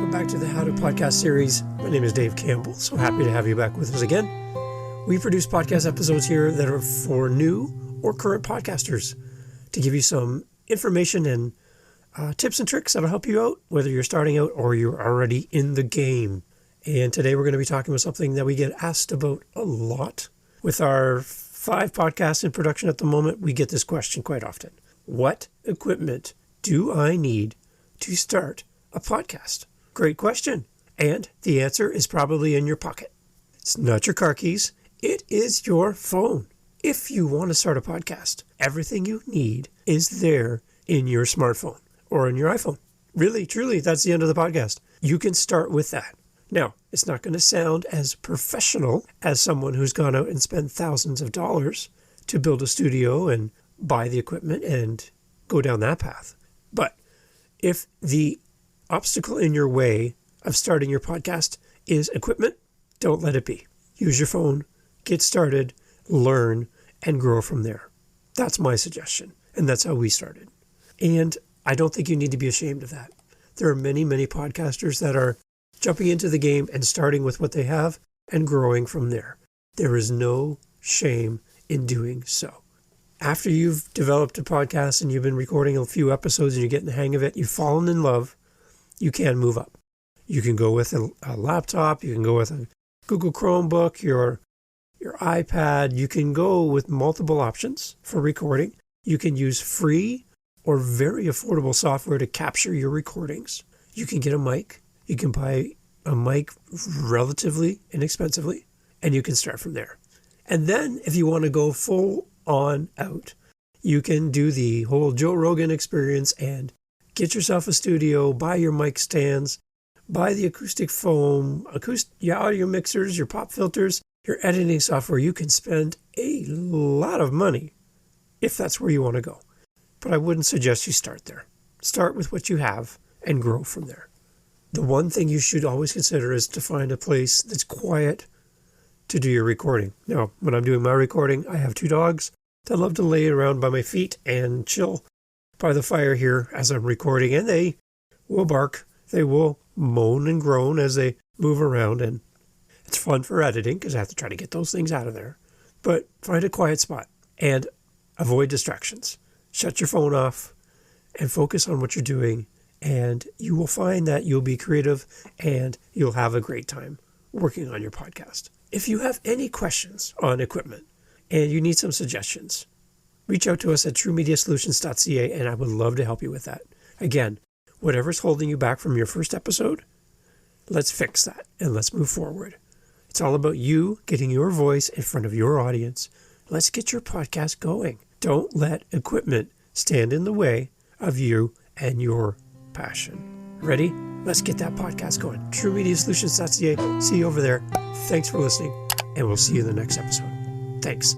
Welcome back to the How to Podcast series. My name is Dave Campbell, so happy to have you back with us again. We produce podcast episodes here that are for new or current podcasters to give you some information and tips and tricks that'll help you out, whether you're starting out or you're already in the game. And today we're going to be talking about something that we get asked about a lot. With our 5 podcasts in production at the moment, we get this question quite often. What equipment do I need to start a podcast? Great question. And the answer is probably in your pocket. It's not your car keys. It is your phone. If you want to start a podcast, everything you need is there in your smartphone or in your iPhone. Really, truly, that's the end of the podcast. You can start with that. Now, it's not going to sound as professional as someone who's gone out and spent thousands of dollars to build a studio and buy the equipment and go down that path. But if the obstacle in your way of starting your podcast is equipment, don't let it be. Use your phone, get started, learn, and grow from there. That's my suggestion, and that's how we started. And I don't think you need to be ashamed of that. There are many, many podcasters that are jumping into the game and starting with what they have and growing from there. There is no shame in doing so. After you've developed a podcast and you've been recording a few episodes and you're getting the hang of it, you've fallen in love, you can move up. You can go with a laptop, you can go with a Google Chromebook, your iPad. You can go with multiple options for recording. You can use free or very affordable software to capture your recordings. You can get a mic. You can buy a mic relatively inexpensively, and you can start from there. And then if you want to go full on out, you can do the whole Joe Rogan experience and get yourself a studio, buy your mic stands, buy the acoustic foam, your audio mixers, your pop filters, your editing software. You can spend a lot of money if that's where you want to go. But I wouldn't suggest you start there. Start with what you have and grow from there. The one thing you should always consider is to find a place that's quiet to do your recording. Now, when I'm doing my recording, I have 2 dogs that love to lay around by my feet and chill by the fire here as I'm recording, and they will bark. They will moan and groan as they move around, and it's fun for editing because I have to try to get those things out of there. But find a quiet spot and avoid distractions. Shut your phone off and focus on what you're doing, and you will find that you'll be creative and you'll have a great time working on your podcast. If you have any questions on equipment and you need some suggestions, reach out to us at truemediasolutions.ca, and I would love to help you with that. Again, whatever's holding you back from your first episode, let's fix that and let's move forward. It's all about you getting your voice in front of your audience. Let's get your podcast going. Don't let equipment stand in the way of you and your passion. Ready? Let's get that podcast going. truemediasolutions.ca. See you over there. Thanks for listening, and we'll see you in the next episode. Thanks.